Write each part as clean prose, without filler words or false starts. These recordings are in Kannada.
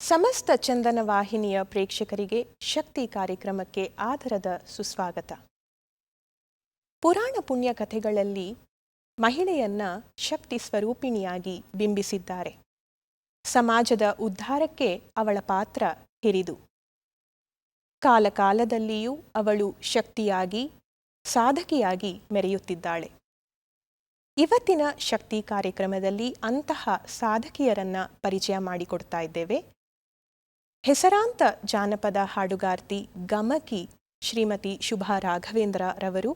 ಸಮಸ್ತ ಚಂದನ ವಾಹಿನಿಯ ಪ್ರೇಕ್ಷಕರಿಗೆ ಶಕ್ತಿ ಕಾರ್ಯಕ್ರಮಕ್ಕೆ ಆದರದ ಸುಸ್ವಾಗತ. ಪುರಾಣ ಪುಣ್ಯ ಕಥೆಗಳಲ್ಲಿ ಮಹಿಳೆಯನ್ನ ಶಕ್ತಿ ಸ್ವರೂಪಿಣಿಯಾಗಿ ಬಿಂಬಿಸಿದ್ದಾರೆ. ಸಮಾಜದ ಉದ್ಧಾರಕ್ಕೆ ಅವಳ ಪಾತ್ರ ಹಿರಿದು. ಕಾಲಕಾಲದಲ್ಲಿಯೂ ಅವಳು ಶಕ್ತಿಯಾಗಿ ಸಾಧಕಿಯಾಗಿ ಮೆರೆಯುತ್ತಿದ್ದಾಳೆ. ಇವತ್ತಿನ ಶಕ್ತಿ ಕಾರ್ಯಕ್ರಮದಲ್ಲಿ ಅಂತಹ ಸಾಧಕಿಯರನ್ನ ಪರಿಚಯ ಮಾಡಿಕೊಡ್ತಾ ಇದ್ದೇವೆ. ಹೆಸರಾಂತ ಜಾನಪದ ಹಾಡುಗಾರ್ತಿ ಗಮಕಿ ಶ್ರೀಮತಿ ಶುಭಾ ರಾಘವೇಂದ್ರ ರವರು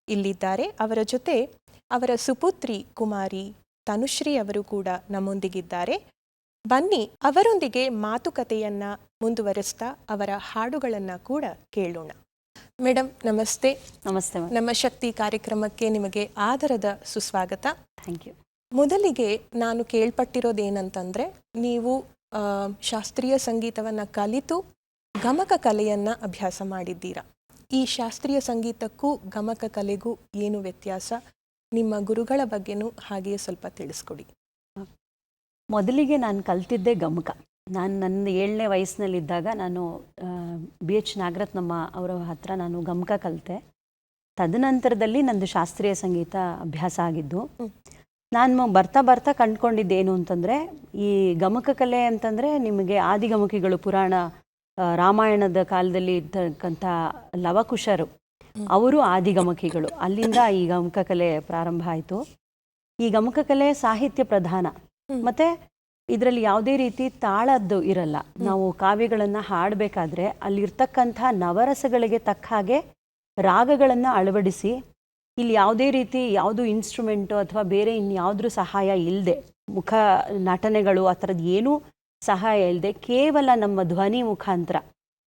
ಇಲ್ಲಿದ್ದಾರೆ. ಅವರ ಜೊತೆ ಅವರ ಸುಪುತ್ರಿ ಕುಮಾರಿ ತನುಶ್ರೀ ಅವರು ಕೂಡ ನಮ್ಮೊಂದಿಗಿದ್ದಾರೆ. ಬನ್ನಿ ಅವರೊಂದಿಗೆ ಮಾತುಕತೆಯನ್ನ ಮುಂದುವರಿಸ್ತಾ ಅವರ ಹಾಡುಗಳನ್ನ ಕೂಡ ಕೇಳೋಣ. ಮೇಡಮ್ ನಮಸ್ತೆ. ನಮಸ್ತೆ. ನಮ್ಮ ಶಕ್ತಿ ಕಾರ್ಯಕ್ರಮಕ್ಕೆ ನಿಮಗೆ ಆದರದ ಸುಸ್ವಾಗತ. Thank you. ಮೊದಲಿಗೆ ನಾನು ಕೇಳ್ಪಟ್ಟಿರೋದೇನಂತಂದ್ರೆ, ನೀವು ಶಾಸ್ತ್ರೀಯ ಸಂಗೀತವನ್ನ ಕಲಿತು ಗಮಕ ಕಲೆಯನ್ನ ಅಭ್ಯಾಸ ಮಾಡಿದ್ದೀರಾ. ಈ ಶಾಸ್ತ್ರೀಯ ಸಂಗೀತಕ್ಕೂ ಗಮಕ ಕಲೆಗೂ ಏನು ವ್ಯತ್ಯಾಸ? ನಿಮ್ಮ ಗುರುಗಳ ಬಗ್ಗೆನೂ ಹಾಗೆಯೇ ಸ್ವಲ್ಪ ತಿಳಿಸ್ಕೊಡಿ. ಮೊದಲಿಗೆ ನಾನು ಕಲ್ತಿದ್ದೆ ಗಮಕ. ನನ್ನ 7ನೇ ವಯಸ್ಸಿನಲ್ಲಿದ್ದಾಗ ನಾನು BH ನಾಗರತ್ನಮ್ಮ ಅವರ ಹತ್ರ ನಾನು ಗಮಕ ಕಲಿತೆ. ತದನಂತರದಲ್ಲಿ ನಂದು ಶಾಸ್ತ್ರೀಯ ಸಂಗೀತ ಅಭ್ಯಾಸ ಆಗಿದ್ದು. ನಾನು ಬರ್ತಾ ಬರ್ತಾ ಕಂಡುಕೊಂಡಿದ್ದೇನು ಅಂತಂದರೆ, ಈ ಗಮಕ ಕಲೆ ಅಂತಂದರೆ ನಿಮಗೆ ಆದಿಗಮಕಿಗಳು ಪುರಾಣ ರಾಮಾಯಣದ ಕಾಲದಲ್ಲಿ ಇದ್ದಕ್ಕಂಥ ಲವಕುಶರು ಅವರು ಆದಿಗಮಕಿಗಳು. ಅಲ್ಲಿಂದ ಈ ಗಮಕ ಕಲೆ ಪ್ರಾರಂಭ ಆಯಿತು. ಈ ಗಮಕ ಕಲೆ ಸಾಹಿತ್ಯ ಪ್ರಧಾನ, ಮತ್ತು ಇದರಲ್ಲಿ ಯಾವುದೇ ರೀತಿ ತಾಳದ್ದು ಇರಲ್ಲ. ನಾವು ಕಾವ್ಯಗಳನ್ನು ಹಾಡಬೇಕಾದ್ರೆ ಅಲ್ಲಿರ್ತಕ್ಕಂಥ ನವರಸಗಳಿಗೆ ತಕ್ಕ ಹಾಗೆ ರಾಗಗಳನ್ನು ಅಳವಡಿಸಿ, ಇಲ್ಲಿ ಯಾವುದೇ ರೀತಿ ಯಾವುದು ಇನ್ಸ್ಟ್ರೂಮೆಂಟು ಅಥವಾ ಬೇರೆ ಇನ್ಯಾವುದ್ರ ಸಹಾಯ ಇಲ್ಲದೆ, ಮುಖ ನಟನೆಗಳು ಆ ಥರದ್ದು ಏನೂ ಸಹಾಯ ಇಲ್ಲದೆ ಕೇವಲ ನಮ್ಮ ಧ್ವನಿ ಮುಖಾಂತರ,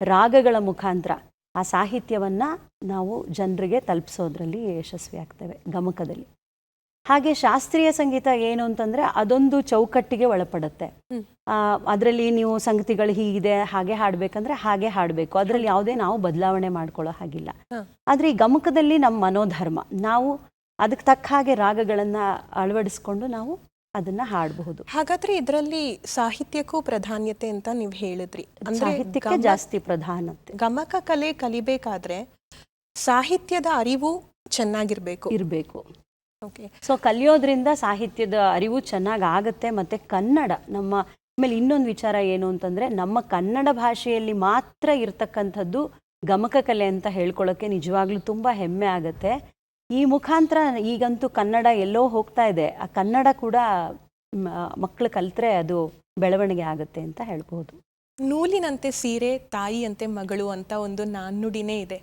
ರಾಗಗಳ ಮುಖಾಂತರ ಆ ಸಾಹಿತ್ಯವನ್ನು ನಾವು ಜನರಿಗೆ ತಲುಪಿಸೋದ್ರಲ್ಲಿ ಯಶಸ್ವಿ ಆಗ್ತೇವೆ ಗಮಕದಲ್ಲಿ. ಹಾಗೆ ಶಾಸ್ತ್ರೀಯ ಸಂಗೀತ ಏನು ಅಂತಂದರೆ ಅದೊಂದು ಚೌಕಟ್ಟಿಗೆ ಒಳಪಡುತ್ತೆ. ಅದರಲ್ಲಿ ನೀವು ಸಂಗತಿಗಳು ಹೀಗಿದೆ ಹಾಗೆ ಹಾಡಬೇಕಂದ್ರೆ ಹಾಗೆ ಹಾಡಬೇಕು, ಅದರಲ್ಲಿ ಯಾವುದೇ ನಾವು ಬದಲಾವಣೆ ಮಾಡ್ಕೊಳ್ಳೋ ಹಾಗಿಲ್ಲ. ಆದರೆ ಈ ಗಮಕದಲ್ಲಿ ನಮ್ಮ ಮನೋಧರ್ಮ, ನಾವು ಅದಕ್ಕೆ ತಕ್ಕ ಹಾಗೆ ರಾಗಗಳನ್ನು ಅಳವಡಿಸ್ಕೊಂಡು ನಾವು ಅದನ್ನ ಹಾಡಬಹುದು. ಹಾಗಾದ್ರೆ ಇದರಲ್ಲಿ ಸಾಹಿತ್ಯಕ್ಕೂ ಪ್ರಾಧಾನ್ಯತೆ ಅಂತ ನೀವು ಹೇಳಿದ್ರಿ. ಸಾಹಿತ್ಯಕ್ಕೆ ಜಾಸ್ತಿ ಪ್ರಾಧಾನ್ಯತೆ. ಗಮಕ ಕಲೆ ಕಲಿಬೇಕಾದ್ರೆ ಸಾಹಿತ್ಯದ ಅರಿವು ಚೆನ್ನಾಗಿರ್ಬೇಕು. ಸೊ ಕಲಿಯೋದ್ರಿಂದ ಸಾಹಿತ್ಯದ ಅರಿವು ಚೆನ್ನಾಗಿ ಆಗುತ್ತೆ. ಮತ್ತು ಕನ್ನಡ ನಮ್ಮ ಆಮೇಲೆ ಇನ್ನೊಂದು ವಿಚಾರ ಏನು ಅಂತಂದರೆ, ನಮ್ಮ ಕನ್ನಡ ಭಾಷೆಯಲ್ಲಿ ಮಾತ್ರ ಇರ್ತಕ್ಕಂಥದ್ದು ಗಮಕ ಕಲೆ ಅಂತ ಹೇಳ್ಕೊಳ್ಳೋಕ್ಕೆ ನಿಜವಾಗ್ಲೂ ತುಂಬ ಹೆಮ್ಮೆ ಆಗುತ್ತೆ. ಈ ಮುಖಾಂತರ ಈಗಂತೂ ಕನ್ನಡ ಎಲ್ಲೋ ಹೋಗ್ತಾ ಇದೆ. ಆ ಕನ್ನಡ ಕೂಡ ಮಕ್ಕಳು ಕಲಿತ್ರೆ ಅದು ಬೆಳವಣಿಗೆ ಆಗುತ್ತೆ ಅಂತ ಹೇಳ್ಬೋದು. ನೂಲಿನಂತೆ ಸೀರೆ, ತಾಯಿಯಂತೆ ಮಗಳು ಅಂತ ಒಂದು ನಾಣ್ಣುಡಿನೇ ಇದೆ.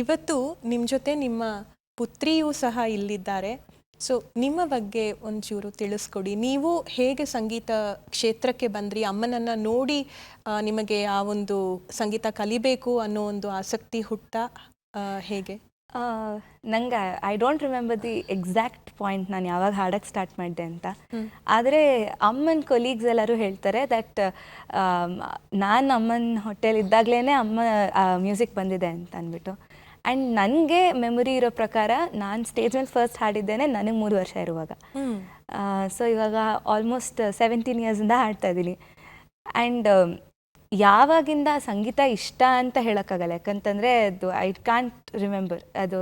ಇವತ್ತು ನಿಮ್ಮ ಜೊತೆ ನಿಮ್ಮ ಪುತ್ರಿಯೂ ಸಹ ಇಲ್ಲಿದ್ದಾರೆ. ಸೊ ನಿಮ್ಮ ಬಗ್ಗೆ ಒಂಚೂರು ತಿಳಿಸ್ಕೊಡಿ. ನೀವು ಹೇಗೆ ಸಂಗೀತ ಕ್ಷೇತ್ರಕ್ಕೆ ಬಂದ್ರಿ? ಅಮ್ಮನನ್ನ ನೋಡಿ ನಿಮಗೆ ಆ ಒಂದು ಸಂಗೀತ ಕಲಿಬೇಕು ಅನ್ನೋ ಒಂದು ಆಸಕ್ತಿ ಹುಟ್ಟ ಹೇಗೆ? ನಂಗೆ I don't remember the exact point ನಾನು ಯಾವಾಗ ಹಾಡಕ್ಕೆ ಸ್ಟಾರ್ಟ್ ಮಾಡಿದೆ ಅಂತ. ಆದರೆ ಅಮ್ಮನ ಕೊಲೀಗ್ಸ್ ಎಲ್ಲರೂ ಹೇಳ್ತಾರೆ ದಟ್ ನಾನು ಅಮ್ಮನ ಹೊಟ್ಟೆಲಿದ್ದಾಗಲೇ ಅಮ್ಮ ಮ್ಯೂಸಿಕ್ ಬಂದಿದೆ ಅಂತ ಅಂದ್ಬಿಟ್ಟು. ಆ್ಯಂಡ್ ನನಗೆ ಮೆಮೊರಿ ಇರೋ ಪ್ರಕಾರ ನಾನು ಸ್ಟೇಜ್ ಮೇಲೆ ಫಸ್ಟ್ ಹಾಡಿದ್ದೇನೆ ನನಗೆ 3 ವರ್ಷ ಇರುವಾಗ. ಸೊ ಇವಾಗ ಆಲ್ಮೋಸ್ಟ್ 17 ಇಯರ್ಸಿಂದ ಹಾಡ್ತಾ ಇದ್ದೀನಿ. ಆ್ಯಂಡ್ ಯಾವಾಗಿಂದ ಸಂಗೀತ ಇಷ್ಟ ಅಂತ ಹೇಳೋಕ್ಕಾಗಲ್ಲ, ಯಾಕಂತಂದರೆ ಅದು ಐ ಕಾಂಟ್ ರಿಮೆಂಬರ್. ಅದು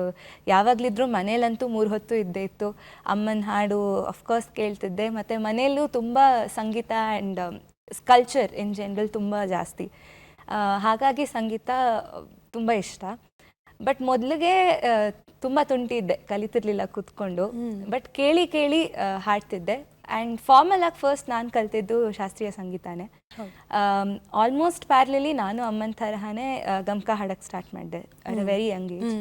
ಯಾವಾಗಲಿದ್ರೂ ಮನೇಲಂತೂ 3 ಹೊತ್ತು ಇದ್ದೇ ಇತ್ತು. ಅಮ್ಮನ ಹಾಡು ಅಫ್ಕೋರ್ಸ್ ಕೇಳ್ತಿದ್ದೆ, ಮತ್ತು ಮನೆಯಲ್ಲೂ ತುಂಬ ಸಂಗೀತ ಆ್ಯಂಡ್ ಕಲ್ಚರ್ ಇನ್ ಜನರಲ್ ತುಂಬ ಜಾಸ್ತಿ. ಹಾಗಾಗಿ ಸಂಗೀತ ತುಂಬ ಇಷ್ಟ. ಬಟ್ ಮೊದಲಿಗೆ ತುಂಬ ತುಂಟಿ ಇದ್ದೆ, ಕಲಿತಿರ್ಲಿಲ್ಲ ಕೂತ್ಕೊಂಡು. ಬಟ್ ಕೇಳಿ ಕೇಳಿ ಹಾಡ್ತಿದ್ದೆ. ಆ್ಯಂಡ್ ಫಾರ್ಮಲ್ ಆಗಿ ಫಸ್ಟ್ ನಾನು ಕಲ್ತಿದ್ದು ಶಾಸ್ತ್ರೀಯ ಸಂಗೀತನೇ. ಆಲ್ಮೋಸ್ಟ್ ಪ್ಯಾರಲಲಿ ನಾನು ಅಮ್ಮನ ತರಹನೇ ಗಮಕ ಹಾಡಕ್ಕೆ ಸ್ಟಾರ್ಟ್ ಮಾಡಿದೆ at a very Young age.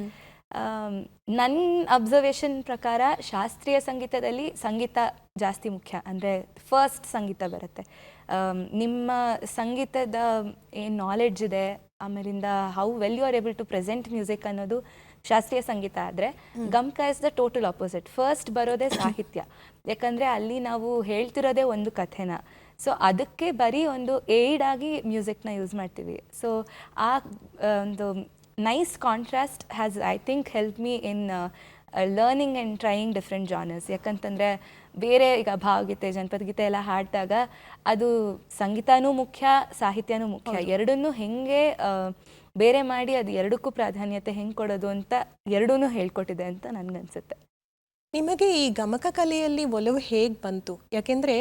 ನನ್ನ ಅಬ್ಸರ್ವೇಷನ್ ಪ್ರಕಾರ ಶಾಸ್ತ್ರೀಯ ಸಂಗೀತದಲ್ಲಿ ಸಂಗೀತ ಜಾಸ್ತಿ ಮುಖ್ಯ. ಅಂದರೆ ಫಸ್ಟ್ ಸಂಗೀತ ಬರುತ್ತೆ. ನಿಮ್ಮ ಸಂಗೀತದ ಏನು ನಾಲೆಡ್ಜ್ ಇದೆ, ಆಮೇಲಿಂದ how well you are able to present music ಅನ್ನೋದು ಶಾಸ್ತ್ರೀಯ ಸಂಗೀತ ಆದರೆ, ಗಮಕ is the total opposite. First ಬರೋದೇ ಸಾಹಿತ್ಯ. ಯಾಕಂದರೆ ಅಲ್ಲಿ ನಾವು ಹೇಳ್ತಿರೋದೇ ಒಂದು ಕಥೆನ. ಸೊ ಅದಕ್ಕೆ ಬರೀ ಒಂದು ಏಡ್ ಆಗಿ ಮ್ಯೂಸಿಕ್ನ ಯೂಸ್ ಮಾಡ್ತೀವಿ. ಸೊ ಆ ಒಂದು nice contrast has I think help me in learning and trying different genres. ಯಾಕಂತಂದರೆ ಬೇರೆ ಈಗ ಭಾವಗೀತೆ ಜನಪದ ಗೀತೆ ಎಲ್ಲ ಹಾಡಿದಾಗ ಅದು ಸಂಗೀತನೂ ಮುಖ್ಯ, ಸಾಹಿತ್ಯನೂ ಮುಖ್ಯ. ಎರಡನ್ನೂ ಹೆಂಗೆ ಬೇರೆ ಮಾಡಿ ಅದು ಎರಡಕ್ಕೂ ಪ್ರಾಧಾನ್ಯತೆ ಹೆಂಗೆ ಕೊಡೋದು ಅಂತ ಎರಡೂ ಹೇಳ್ಕೊಟ್ಟಿದೆ ಅಂತ ನನಗನ್ಸುತ್ತೆ. ನಿಮಗೆ ಈ ಗಮಕ ಕಲೆಯಲ್ಲಿ ಒಲವು ಹೇಗೆ ಬಂತು? ಯಾಕೆಂದರೆ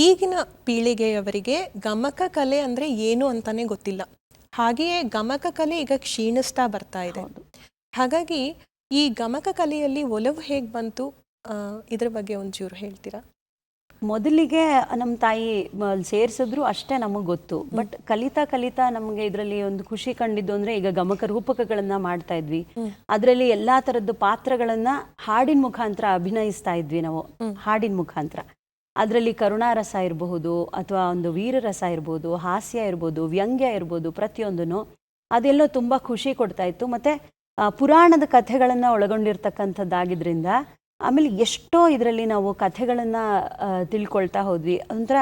ಈಗಿನ ಪೀಳಿಗೆಯವರಿಗೆ ಗಮಕ ಕಲೆ ಅಂದರೆ ಏನು ಅಂತಾನೆ ಗೊತ್ತಿಲ್ಲ. ಹಾಗೆಯೇ ಗಮಕ ಕಲೆ ಈಗ ಕ್ಷೀಣಿಸ್ತಾ ಬರ್ತಾ ಇದೆ. ಹಾಗಾಗಿ ಈ ಗಮಕ ಕಲೆಯಲ್ಲಿ ಒಲವು ಹೇಗೆ ಬಂತು, ಇದ್ರ ಬಗ್ಗೆ ಒಂಚೂರು ಹೇಳ್ತೀರಾ? ಮೊದಲಿಗೆ ನಮ್ಮ ತಾಯಿ ಸೇರಿಸಿದ್ರು ಅಷ್ಟೇ ನಮಗೆ ಗೊತ್ತು. ಬಟ್ ಕಲಿತಾ ಕಲಿತಾ ನಮಗೆ ಇದರಲ್ಲಿ ಒಂದು ಖುಷಿ ಕಂಡಿದ್ದು ಅಂದರೆ, ಈಗ ಗಮಕ ರೂಪಕಗಳನ್ನು ಮಾಡ್ತಾ ಇದ್ವಿ, ಅದರಲ್ಲಿ ಎಲ್ಲ ಥರದ್ದು ಪಾತ್ರಗಳನ್ನು ಹಾಡಿನ ಮುಖಾಂತರ ಅಭಿನಯಿಸ್ತಾ ಇದ್ವಿ ನಾವು. ಹಾಡಿನ ಮುಖಾಂತರ ಅದರಲ್ಲಿ ಕರುಣಾರಸ ಇರಬಹುದು, ಅಥವಾ ಒಂದು ವೀರರಸ ಇರ್ಬೋದು, ಹಾಸ್ಯ ಇರ್ಬೋದು, ವ್ಯಂಗ್ಯ ಇರ್ಬೋದು, ಪ್ರತಿಯೊಂದೂ ಅದೆಲ್ಲೋ ತುಂಬ ಖುಷಿ ಕೊಡ್ತಾ ಇತ್ತು. ಮತ್ತು ಪುರಾಣದ ಕಥೆಗಳನ್ನು ಒಳಗೊಂಡಿರ್ತಕ್ಕಂಥದ್ದಾಗಿದ್ದರಿಂದ ಆಮೇಲೆ ಎಷ್ಟೋ ಇದರಲ್ಲಿ ನಾವು ಕಥೆಗಳನ್ನು ತಿಳ್ಕೊಳ್ತಾ ಹೋದ್ವಿ. ಒಂಥರ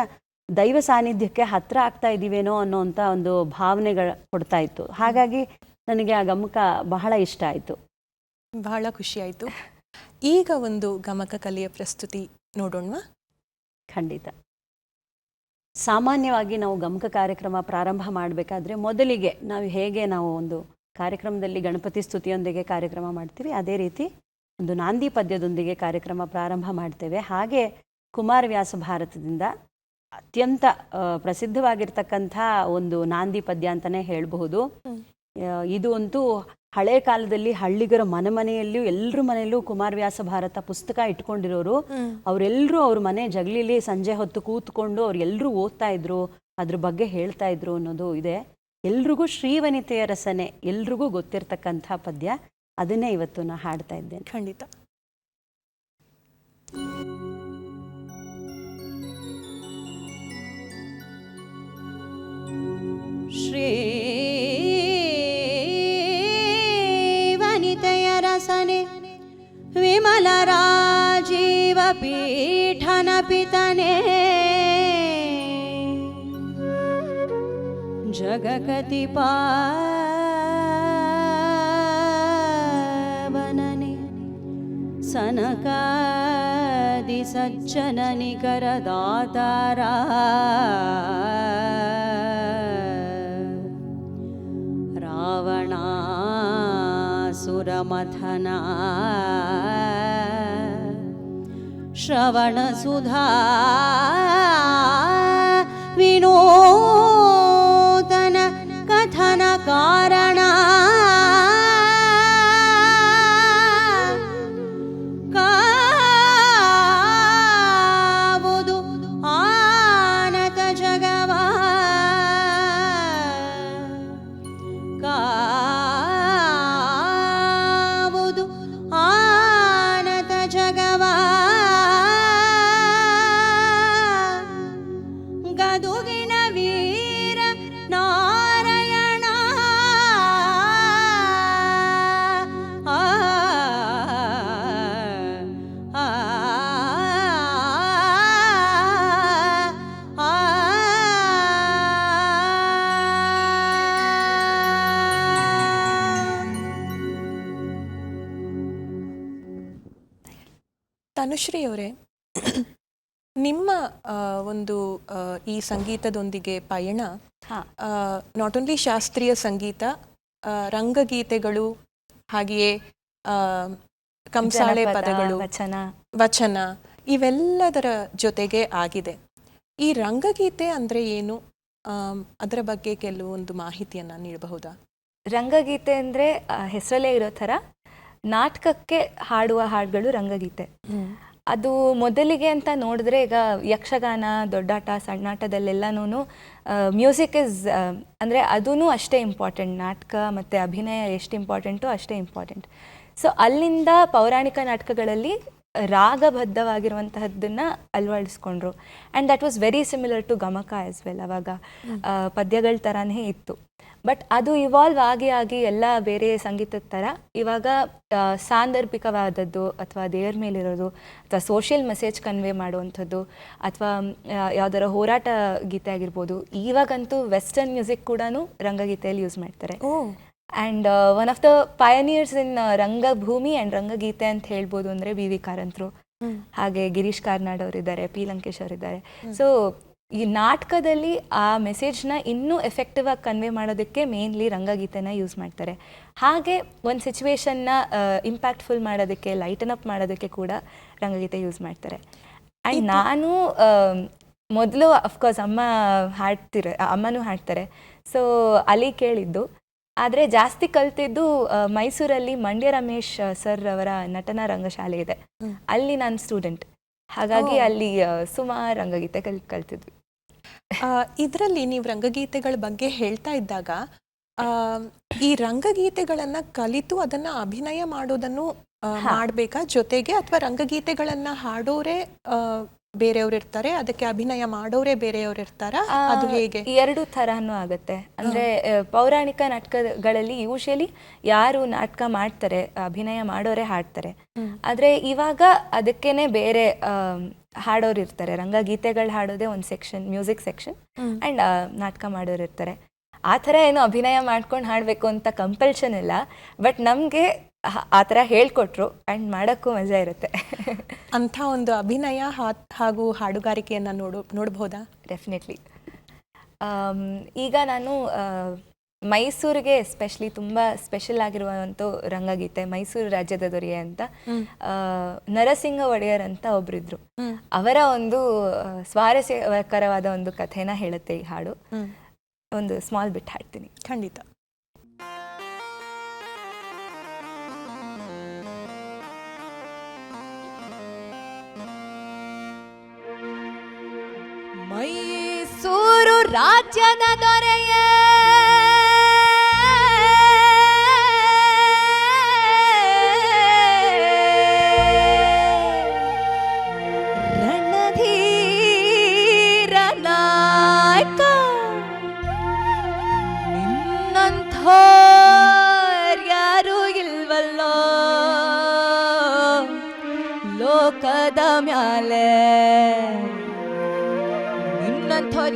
ದೈವ ಸಾನ್ನಿಧ್ಯಕ್ಕೆ ಹತ್ತಿರ ಆಗ್ತಾ ಇದ್ದೀವೇನೋ ಅನ್ನೋಂಥ ಒಂದು ಭಾವನೆಗಳು ಕೊಡ್ತಾ ಇತ್ತು. ಹಾಗಾಗಿ ನನಗೆ ಆ ಗಮಕ ಬಹಳ ಇಷ್ಟ ಆಯಿತು. ಬಹಳ ಖುಷಿ ಆಯಿತು. ಈಗ ಒಂದು ಗಮಕ ಕಲೆಯ ಪ್ರಸ್ತುತಿ ನೋಡೋಣವಾ? ಖಂಡಿತ. ಸಾಮಾನ್ಯವಾಗಿ ನಾವು ಗಮಕ ಕಾರ್ಯಕ್ರಮ ಪ್ರಾರಂಭ ಮಾಡಬೇಕಾದ್ರೆ ಮೊದಲಿಗೆ ನಾವು ಒಂದು ಕಾರ್ಯಕ್ರಮದಲ್ಲಿ ಗಣಪತಿ ಸ್ತುತಿಯೊಂದಿಗೆ ಕಾರ್ಯಕ್ರಮ ಮಾಡ್ತೀವಿ, ಅದೇ ರೀತಿ ಒಂದು ನಾಂದಿ ಪದ್ಯದೊಂದಿಗೆ ಕಾರ್ಯಕ್ರಮ ಪ್ರಾರಂಭ ಮಾಡ್ತೇವೆ. ಹಾಗೆ ಕುಮಾರವ್ಯಾಸ ಭಾರತದಿಂದ ಅತ್ಯಂತ ಪ್ರಸಿದ್ಧವಾಗಿರ್ತಕ್ಕಂಥ ಒಂದು ನಾಂದಿ ಪದ್ಯ ಅಂತಲೇ ಹೇಳಬಹುದು. ಇದು ಅಂತೂ ಹಳೆ ಕಾಲದಲ್ಲಿ ಹಳ್ಳಿಗರ ಮನೆಯಲ್ಲೂ ಎಲ್ಲರ ಮನೆಯಲ್ಲೂ ಕುಮಾರವ್ಯಾಸ ಭಾರತ ಪುಸ್ತಕ ಇಟ್ಕೊಂಡಿರೋರು. ಅವರೆಲ್ಲರೂ ಅವ್ರ ಮನೆ ಜಗಲಿಲಿ ಸಂಜೆ ಹೊತ್ತು ಕೂತ್ಕೊಂಡು ಅವ್ರೆಲ್ಲರೂ ಓದ್ತಾ ಇದ್ರು, ಅದ್ರ ಬಗ್ಗೆ ಹೇಳ್ತಾ ಇದ್ರು ಅನ್ನೋದು ಇದೆ. ಎಲ್ರಿಗೂ ಶ್ರೀವನಿತೆಯ ರಸನೆ ಎಲ್ರಿಗೂ ಗೊತ್ತಿರ್ತಕ್ಕಂಥ ಪದ್ಯ, ಅದನ್ನೇ ಇವತ್ತು ನಾ ಹಾಡ್ತಾ ಇದ್ದೇನೆ. ಖಂಡಿತ. ಶ್ರೀವನಿತೆಯ ರಸನೆ ವಿಮಲ ರಾಜೀವ ಪೀಠನ ಪಿತನೆ ಜಗಕತಿ ಪಾವನನೆ ಸನಕಾದಿ ಸಜ್ಜನ ನಿಕರ ದಾತಾರ ರಾವಣಾಸುರಮಥನ ಶ್ರವಣ ಸುಧಾ ವಿನೂತನ ಕಥನ ಕಾರಣ ಕಾವುದು ಆನತ ಜಗವ ಕಾವುದು ಆನತ ಜಗವ ಗದುಗಿನ ವೀರ ನಾರಾಯಣ ಆ ಆ ಆ ತನುಶ್ರೀ ಅವರೇ, ನಿಮ್ಮ ಒಂದು ಈ ಸಂಗೀತದೊಂದಿಗೆ ಪಯಣ ನಾಟ್ ಓನ್ಲಿ ಶಾಸ್ತ್ರೀಯ ಸಂಗೀತ, ರಂಗಗೀತೆಗಳು, ಹಾಗೆಯೇ ಕಂಸಾಳೆ ಪದಗಳು, ವಚನ ಇವೆಲ್ಲದರ ಜೊತೆಗೆ ಆಗಿದೆ. ಈ ರಂಗಗೀತೆ ಅಂದರೆ ಏನು, ಅದರ ಬಗ್ಗೆ ಕೆಲವೊಂದು ಮಾಹಿತಿಯನ್ನು ನೀಡಬಹುದಾ? ರಂಗಗೀತೆ ಅಂದರೆ ಹೆಸರಲ್ಲೇ ಇರೋ ಥರ ನಾಟಕಕ್ಕೆ ಹಾಡುವ ಹಾಡುಗಳು ರಂಗಗೀತೆ. ಅದು ಮೊದಲಿಗೆ ಅಂತ ನೋಡಿದ್ರೆ, ಈಗ ಯಕ್ಷಗಾನ, ದೊಡ್ಡಾಟ, ಸಣ್ಣಾಟದಲ್ಲೆಲ್ಲನೂ ಮ್ಯೂಸಿಕ್ ಇಸ್ ಅಂದರೆ ಅದೂ ಅಷ್ಟೇ ಇಂಪಾರ್ಟೆಂಟ್. ನಾಟಕ ಮತ್ತು ಅಭಿನಯ ಎಷ್ಟು ಇಂಪಾರ್ಟೆಂಟು ಅಷ್ಟೇ ಇಂಪಾರ್ಟೆಂಟ್. ಸೊ ಅಲ್ಲಿಂದ ಪೌರಾಣಿಕ ನಾಟಕಗಳಲ್ಲಿ ರಾಗಬದ್ಧವಾಗಿರುವಂತಹದ್ದನ್ನು ಅಳವಡಿಸ್ಕೊಂಡ್ರು. And that was very similar to gamaka as well. ಅವಾಗ ಪದ್ಯಗಳ ಥರನೇ ಇತ್ತು. ಬಟ್ ಅದು ಇವಾಲ್ವ್ ಆಗಿ ಆಗಿ ಎಲ್ಲ ಬೇರೆ ಸಂಗೀತದ ಥರ ಇವಾಗ ಸಾಂದರ್ಭಿಕವಾದದ್ದು, ಅಥವಾ ದೇವ್ರ ಮೇಲಿರೋದು, ಅಥವಾ ಸೋಷಿಯಲ್ ಮೆಸೇಜ್ ಕನ್ವೆ ಮಾಡುವಂಥದ್ದು, ಅಥವಾ ಯಾವ್ದಾರ ಹೋರಾಟ ಗೀತೆ ಆಗಿರ್ಬೋದು. ಇವಾಗಂತೂ ವೆಸ್ಟರ್ನ್ ಮ್ಯೂಸಿಕ್ ಕೂಡ ರಂಗಗೀತೆಯಲ್ಲಿ ಯೂಸ್ ಮಾಡ್ತಾರೆ. And one of the pioneers in rangabhoomi and ರಂಗಗೀತೆ ಅಂತ ಹೇಳ್ಬೋದು ಅಂದರೆ ವಿ ವಿ ಕಾರಂತರು. ಹಾಗೆ ಗಿರೀಶ್ ಕಾರ್ನಾಡ್ ಅವರಿದ್ದಾರೆ, ಪಿ ಲಂಕೇಶ್ ಅವರಿದ್ದಾರೆ. ಸೊ ಈ ನಾಟಕದಲ್ಲಿ ಆ ಮೆಸೇಜ್ನ ಇನ್ನೂ ಎಫೆಕ್ಟಿವ್ ಆಗಿ ಕನ್ವೆ ಮಾಡೋದಕ್ಕೆ ಮೇನ್ಲಿ ರಂಗಗೀತೆನ ಯೂಸ್ ಮಾಡ್ತಾರೆ. ಹಾಗೆ ಒಂದು ಸಿಚುವೇಶನ್ನ ಇಂಪ್ಯಾಕ್ಟ್ಫುಲ್ ಮಾಡೋದಕ್ಕೆ, ಲೈಟನ್ ಅಪ್ ಮಾಡೋದಕ್ಕೆ ಕೂಡ ರಂಗಗೀತೆ ಯೂಸ್ ಮಾಡ್ತಾರೆ. ಆ್ಯಂಡ್ ನಾನು ಮೊದಲು ಅಫ್ಕೋರ್ಸ್ ಅಮ್ಮನೂ ಹಾಡ್ತಾರೆ, ಸೊ ಅಲ್ಲಿ ಕೇಳಿದ್ದು. ಆದರೆ ಜಾಸ್ತಿ ಕಲ್ತಿದ್ದು ಮೈಸೂರಲ್ಲಿ ಮಂಡ್ಯ ರಮೇಶ್ ಸರ್ ಅವರ ನಟನಾ ರಂಗಶಾಲೆ ಇದೆ, ಅಲ್ಲಿ ನಾನು ಸ್ಟೂಡೆಂಟ್. ಹಾಗಾಗಿ ಅಲ್ಲಿ ಸುಮಾರು ರಂಗಗೀತೆ ಕಲ್ತಿದ್ವಿ. ಇದರಲ್ಲಿ ನೀವು ರಂಗಗೀತೆಗಳ ಬಗ್ಗೆ ಹೇಳ್ತಾ ಇದ್ದಾಗ ಈ ರಂಗಗೀತೆಗಳನ್ನ ಕಲಿತು ಅದನ್ನ ಅಭಿನಯ ಮಾಡೋದನ್ನು ಮಾಡ್ಬೇಕಾ ಜೊತೆಗೆ, ಅಥವಾ ರಂಗಗೀತೆಗಳನ್ನ ಹಾಡೋರೆ ಬೇರೆಯವ್ರು ಇರ್ತಾರೆ, ಅದಕ್ಕೆ ಅಭಿನಯ ಮಾಡೋರೆ ಬೇರೆಯವ್ರು ಇರ್ತಾರ, ಅದು ಹೇಗೆ? ಎರಡು ಥರನೂ ಆಗುತ್ತೆ. ಅಂದ್ರೆ ಪೌರಾಣಿಕ ನಾಟಕಗಳಲ್ಲಿ ಯೂಶಲಿ ಯಾರು ನಾಟಕ ಮಾಡ್ತಾರೆ, ಅಭಿನಯ ಮಾಡೋರೆ ಹಾಡ್ತಾರೆ. ಆದ್ರೆ ಇವಾಗ ಅದಕ್ಕೇನೆ ಬೇರೆ ಹಾಡೋರು ಇರ್ತಾರೆ. ರಂಗಗೀತೆಗಳು ಹಾಡೋದೇ ಒಂದು ಸೆಕ್ಷನ್, ಮ್ಯೂಸಿಕ್ ಸೆಕ್ಷನ್, ಅಂಡ್ ನಾಟಕ ಮಾಡೋರು ಇರ್ತಾರೆ. ಆ ಥರ ಏನು ಅಭಿನಯ ಮಾಡ್ಕೊಂಡು ಹಾಡಬೇಕು ಅಂತ ಕಂಪಲ್ಷನ್ ಇಲ್ಲ, ಬಟ್ ನಮಗೆ ಆ ಥರ ಹೇಳ್ಕೊಟ್ರು ಆ್ಯಂಡ್ ಮಾಡೋಕ್ಕೂ ಮಜಾ ಇರುತ್ತೆ. ಅಂಥ ಒಂದು ಅಭಿನಯ ಹಾಗೂ ಹಾಡುಗಾರಿಕೆಯನ್ನು ನೋಡ್ಬೋದಾ? ಡೆಫಿನೆಟ್ಲಿ. ಈಗ ನಾನು ಮೈಸೂರಿಗೆ ಎಸ್ಪೆಷಲಿ ತುಂಬ ಸ್ಪೆಷಲ್ ಆಗಿರುವಂಥ ರಂಗಗೀತೆ ಮೈಸೂರು ರಾಜ್ಯದ ದೊರೆಯೇ ಅಂತ ನರಸಿಂಹ ಒಡೆಯರ್ ಅಂತ ಒಬ್ರಿದ್ರು. ಅವರ ಒಂದು ಸ್ವಾರಸ್ಯಕರವಾದ ಒಂದು ಕಥೆನ ಹೇಳುತ್ತೆ ಈ ಹಾಡು. ಒಂದು ಸ್ಮಾಲ್ ಬಿಟ್ ಹಾಡ್ತೀನಿ. ಖಂಡಿತ. ಮೈಸೂರು ರಾಜ್ಯದ ದೊರೆಯೇ ರಣಧೀರ ನಾಯಕ, ನಿನ್ನಂಥೋರ್ಯಾರು ಇಲ್ವಲ್ಲೋ ಲೋಕದ ಮ್ಯಾಲೆ,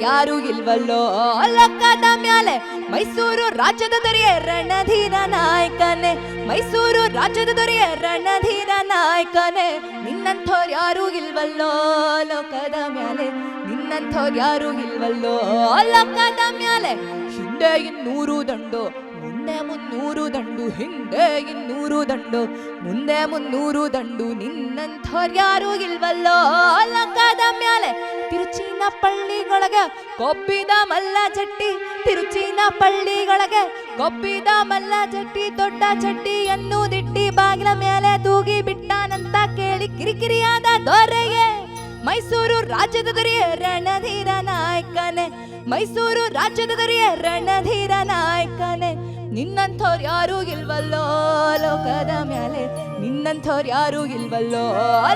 ಯಾರು ಇಲ್ವಲ್ಲೋ ಲೋಕದ ಮ್ಯಾಲೆ. ಮೈಸೂರು ರಾಜ್ಯದ ದೊರೆಯೇ ರಣಧೀರ ನಾಯಕನೇ, ಮೈಸೂರು ರಾಜ್ಯದ ದೊರೆಯೇ ರಣಧೀರ ನಾಯಕನೇ, ನಿನ್ನಂಥವ್ರು ಯಾರು ಇಲ್ವಲ್ಲೋ ಲೋಕದ ಮ್ಯಾಲೆ, ನಿನ್ನಂಥವ್ರು ಯಾರು ಇಲ್ವಲ್ಲೋ ಲೋಕದ ಮ್ಯಾಲೆ. ಹಿಂದೆ 200 ದಂಡು, ಮುಂದೆ 300 ದಂಡು, ಹಿಂದೆ 200 ದಂಡು, ಮುಂದೆ 300 ದಂಡು, ನಿನ್ನಂಥವ್ರು ಯಾರು ಇಲ್ವಲ್ಲೋ ಲೋಕದ ಮ್ಯಾಲೆ. ತಿರುಚಿನ ಪಳ್ಳಿಗೊಳಗೆ ಕೊಬ್ಬಿದ ಮಲ್ಲ ಜಟ್ಟಿ, ತಿರುಚಿನ ಪಳ್ಳಿಗೊಳಗೆ ಕೊಬ್ಬಿದ ಮಲ್ಲ ಜಟ್ಟಿ, ದೊಡ್ಡ ಚಡ್ಡಿಯನ್ನು ದಿಟ್ಟಿ ಬಾಗಿಲ ಮೇಲೆ ತೂಗಿ ಬಿಟ್ಟಾನಂತ ಕೇಳಿ ಕಿರಿಕಿರಿಯಾದ ದೊರೆಯೇ, ಮೈಸೂರು ರಾಜ್ಯದ ದೊರೆಯೇ ರಣಧೀರ ನಾಯಕನೇ, ಮೈಸೂರು ರಾಜ್ಯದ ದೊರೆಯೇ ರಣಧೀರ ನಾಯಕನೇ, ನಿನ್ನಂಥವ್ರು ಯಾರು ಇಲ್ವಲ್ಲೋ ಲೋಕದ ಮ್ಯಾಲೆ, ನಿನ್ನಂಥವ್ರು ಯಾರು ಇಲ್ವಲ್ಲೋ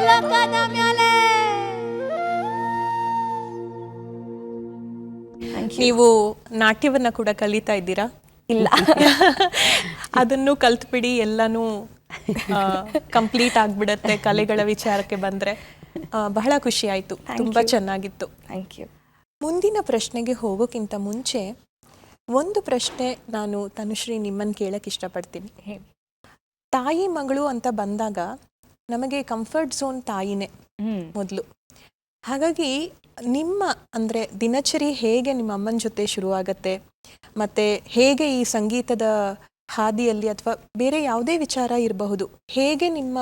ಲೋಕದ ಮ್ಯಾಲೆ. ನೀವು ನಾಟ್ಯವನ್ನ ಕೂಡ ಕಲಿತಾ ಇದ್ದೀರಾ? ಇಲ್ಲ. ಅದನ್ನು ಕಲ್ತ್ಬಿಡಿ, ಎಲ್ಲಾನು ಕಂಪ್ಲೀಟ್ ಆಗ್ಬಿಡತ್ತೆ ಕಲೆಗಳ ವಿಚಾರಕ್ಕೆ ಬಂದ್ರೆ. ಬಹಳ ಖುಷಿ ಆಯ್ತು, ತುಂಬಾ ಚೆನ್ನಾಗಿತ್ತು. Thank you. ಮುಂದಿನ ಪ್ರಶ್ನೆಗೆ ಹೋಗೋಕ್ಕಿಂತ ಮುಂಚೆ ಒಂದು ಪ್ರಶ್ನೆ ನಾನು ತನುಶ್ರೀ ನಿಮ್ಮನ್ನು ಕೇಳಕ್ಕೆ ಇಷ್ಟಪಡ್ತೀನಿ. ತಾಯಿ ಮಗಳು ಅಂತ ಬಂದಾಗ ನಮಗೆ ಕಂಫರ್ಟ್ ಝೋನ್ ತಾಯಿನೇ ಮೊದಲು. ಹಾಗಾಗಿ ನಿಮ್ಮ ಅಂದರೆ ದಿನಚರಿ ಹೇಗೆ ನಿಮ್ಮ ಅಮ್ಮನ ಜೊತೆ ಶುರುವಾಗತ್ತೆ, ಮತ್ತು ಹೇಗೆ ಈ ಸಂಗೀತದ ಹಾದಿಯಲ್ಲಿ ಅಥವಾ ಬೇರೆ ಯಾವುದೇ ವಿಚಾರ ಇರಬಹುದು, ಹೇಗೆ ನಿಮ್ಮ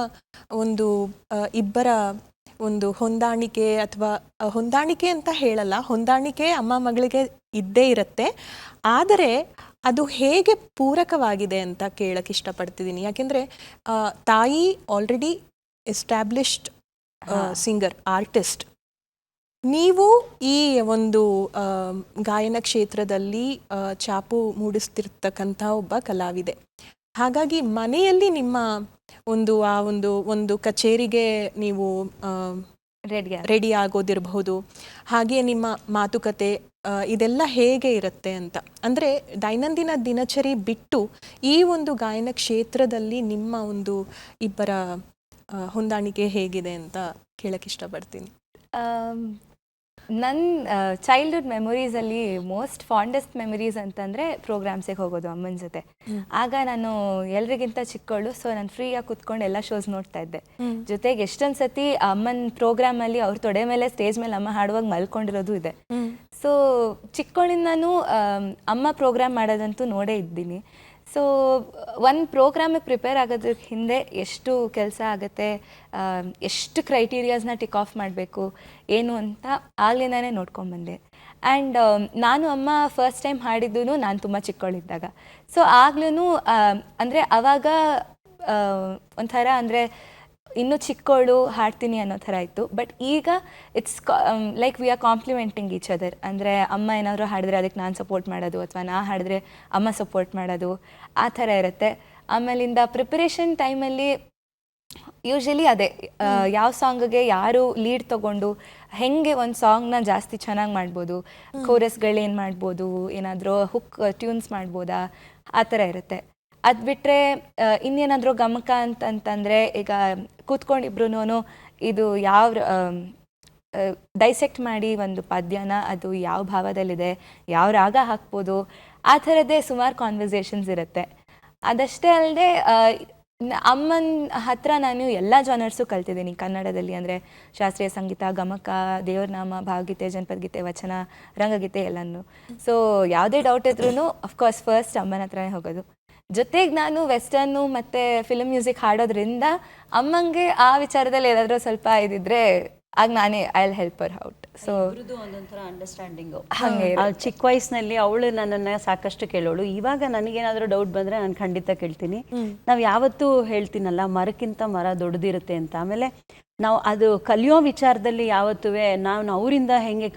ಒಂದು ಇಬ್ಬರ ಒಂದು ಹೊಂದಾಣಿಕೆ, ಅಥವಾ ಹೊಂದಾಣಿಕೆ ಅಂತ ಹೇಳಲ್ಲ, ಹೊಂದಾಣಿಕೆ ಅಮ್ಮ ಮಗಳಿಗೆ ಇದ್ದೇ ಇರುತ್ತೆ, ಆದರೆ ಅದು ಹೇಗೆ ಪೂರಕವಾಗಿದೆ ಅಂತ ಕೇಳಕ್ಕೆ ಇಷ್ಟಪಡ್ತಿದ್ದೀನಿ. ಯಾಕೆಂದರೆ ತಾಯಿ ಆಲ್ರೆಡಿ ಎಸ್ಟ್ಯಾಬ್ಲಿಷ್ಡ್ ಸಿಂಗರ್, ಆರ್ಟಿಸ್ಟ್, ನೀವು ಈ ಒಂದು ಗಾಯನ ಕ್ಷೇತ್ರದಲ್ಲಿ ಛಾಪು ಮೂಡಿಸ್ತಿರ್ತಕ್ಕಂಥ ಒಬ್ಬ ಕಲಾವಿದೆ. ಹಾಗಾಗಿ ಮನೆಯಲ್ಲಿ ನಿಮ್ಮ ಒಂದು ಆ ಒಂದು ಕಚೇರಿಗೆ ನೀವು ರೆಡಿ ಆಗೋದಿರಬಹುದು, ಹಾಗೆ ನಿಮ್ಮ ಮಾತುಕತೆ ಇದೆಲ್ಲ ಹೇಗೆ ಇರುತ್ತೆ ಅಂತ. ಅಂದರೆ ದೈನಂದಿನ ದಿನಚರಿ ಬಿಟ್ಟು ಈ ಒಂದು ಗಾಯನ ಕ್ಷೇತ್ರದಲ್ಲಿ ನಿಮ್ಮ ಒಂದು ಇಬ್ಬರ ಹೊಂದಾಣಿಕೆ ಹೇಗಿದೆ ಅಂತ ಕೇಳಕ್ಕೆ ಇಷ್ಟಪಡ್ತೀನಿ. ನನ್ನ ಚೈಲ್ಡ್ಹುಡ್ ಮೆಮೊರೀಸಲ್ಲಿ ಮೋಸ್ಟ್ ಫಾಂಡೆಸ್ಟ್ ಮೆಮೊರೀಸ್ ಅಂತಂದರೆ ಪ್ರೋಗ್ರಾಮ್ಸಿಗೆ ಹೋಗೋದು ಅಮ್ಮನ ಜೊತೆ. ಆಗ ನಾನು ಎಲ್ರಿಗಿಂತ ಚಿಕ್ಕವಳು, ಸೊ ನಾನು ಫ್ರೀಯಾಗಿ ಕುತ್ಕೊಂಡು ಎಲ್ಲ ಶೋಸ್ ನೋಡ್ತಾ ಇದ್ದೆ. ಜೊತೆಗೆ ಎಷ್ಟೊಂದು ಸತಿ ಅಮ್ಮನ ಪ್ರೋಗ್ರಾಮಲ್ಲಿ ಅವ್ರ ತೊಡೆ ಮೇಲೆ ಸ್ಟೇಜ್ ಮೇಲೆ ಅಮ್ಮ ಹಾಡುವಾಗ ಮಲ್ಕೊಂಡಿರೋದು ಇದೆ. ಸೊ ಚಿಕ್ಕವಳಿಂದನೂ ಅಮ್ಮ ಪ್ರೋಗ್ರಾಮ್ ಮಾಡೋದಂತೂ ನೋಡೇ ಇದ್ದೀನಿ. ಸೊ ಒಂದು ಪ್ರೋಗ್ರಾಮಿಗೆ ಪ್ರಿಪೇರ್ ಆಗೋದಕ್ಕೆ ಹಿಂದೆ ಎಷ್ಟು ಕೆಲಸ ಆಗುತ್ತೆ, ಎಷ್ಟು ಕ್ರೈಟೀರಿಯಾಸ್ನ ಟಿಕ್ ಆಫ್ ಮಾಡಬೇಕು ಏನು ಅಂತ ಆಗ್ಲಿಂದಾನೇ ನೋಡ್ಕೊಂಬಂದೆ. ಆ್ಯಂಡ್ ನಾನು ಅಮ್ಮ ಫಸ್ಟ್ ಟೈಮ್ ಹಾಡಿದ್ದು ನಾನು ತುಂಬ ಚಿಕ್ಕವಳಿದ್ದಾಗ. ಸೊ ಆಗ್ಲೂ ಅಂದರೆ ಆವಾಗ ಒಂಥರ ಅಂದರೆ ಇನ್ನೂ ಚಿಕ್ಕವಳು ಹಾಡ್ತೀನಿ ಅನ್ನೋ ಥರ ಇತ್ತು. ಬಟ್ ಈಗ it's like we are complementing each other. ಅಂದರೆ ಅಮ್ಮ ಏನಾದರೂ ಹಾಡಿದ್ರೆ ಅದಕ್ಕೆ ನಾನು ಸಪೋರ್ಟ್ ಮಾಡೋದು, ಅಥವಾ ನಾ ಹಾಡಿದ್ರೆ ಅಮ್ಮ ಸಪೋರ್ಟ್ ಮಾಡೋದು, ಆ ಥರ ಇರುತ್ತೆ. ಆಮೇಲಿಂದ ಪ್ರಿಪರೇಷನ್ ಟೈಮಲ್ಲಿ ಯೂಶ್ವಲಿ ಅದೇ ಯಾವ ಸಾಂಗಿಗೆ ಯಾರು ಲೀಡ್ ತೊಗೊಂಡು ಹೆಂಗೆ ಒಂದು ಸಾಂಗ್ನ ಜಾಸ್ತಿ ಚೆನ್ನಾಗಿ ಮಾಡ್ಬೋದು, ಕೋರಸ್ಗಳೇನು ಮಾಡ್ಬೋದು, ಏನಾದರೂ ಹುಕ್ ಟ್ಯೂನ್ಸ್ ಮಾಡ್ಬೋದಾ, ಆ ಥರ ಇರುತ್ತೆ. ಅದು ಬಿಟ್ಟರೆ ಇನ್ನೇನಾದರೂ ಗಮಕ ಅಂತಂದರೆ ಈಗ ಕೂತ್ಕೊಂಡಿಬ್ರು ಇದು ಯಾವ ಡೈಸೆಕ್ಟ್ ಮಾಡಿ ಒಂದು ಪದ್ಯನ ಅದು ಯಾವ ಭಾವದಲ್ಲಿದೆ, ಯಾವ ರಾಗ ಹಾಕ್ಬೋದು, ಆ ಥರದ್ದೇ ಸುಮಾರು ಕಾನ್ವರ್ಸೇಷನ್ಸ್ ಇರುತ್ತೆ. ಅದಷ್ಟೇ ಅಲ್ಲದೆ ಅಮ್ಮನ ಹತ್ರ ನಾನು ಎಲ್ಲ ಜಾನರ್ಸು ಕಲ್ತಿದ್ದೀನಿ ಕನ್ನಡದಲ್ಲಿ. ಅಂದರೆ ಶಾಸ್ತ್ರೀಯ ಸಂಗೀತ, ಗಮಕ, ದೇವ್ರನಾಮ, ಭಾವಗೀತೆ, ಜನಪದಗೀತೆ, ವಚನ, ರಂಗಗೀತೆ ಎಲ್ಲನೂ. ಸೊ ಯಾವುದೇ ಡೌಟ್ ಇದ್ರೂ ಅಫ್ಕೋರ್ಸ್ ಫಸ್ಟ್ ಅಮ್ಮನ ಹತ್ರನೇ ಹೋಗೋದು. ಜೊತೆಗೆ ನಾನು ವೆಸ್ಟರ್ನು ಮತ್ತು ಫಿಲ್ಮ್ ಮ್ಯೂಸಿಕ್ ಹಾಡೋದ್ರಿಂದ ಅಮ್ಮಂಗೆ ಆ ವಿಚಾರದಲ್ಲಿ ಏನಾದರೂ ಸ್ವಲ್ಪ ಇದಿದ್ರೆ ಆಗ ನಾನೇ I will help her out. So ಒಂದೊಂಥರ ಅಂಡರ್ಸ್ಟ್ಯಾಂಡಿಂಗು ಹಾಗೆ ಚಿಕ್ಕ ವಯಸ್ಸಿನಲ್ಲಿ ಅವಳು ನನ್ನನ್ನು ಸಾಕಷ್ಟು ಕೇಳೋಳು. ಇವಾಗ ನನಗೇನಾದರೂ ಡೌಟ್ ಬಂದರೆ ನಾನು ಖಂಡಿತ ಕೇಳ್ತೀನಿ. ನಾವು ಯಾವತ್ತೂ ಹೇಳ್ತೀನಲ್ಲ, ಮರಕ್ಕಿಂತ ಮರ ದೊಡ್ಡದಿರುತ್ತೆ ಅಂತ. ಆಮೇಲೆ ನಾವು ಅದು ಕಲಿಯೋ ವಿಚಾರದಲ್ಲಿ ಯಾವತ್ತೂ ನಾನು ಅವರಿಂದ ಹೆಂಗೆ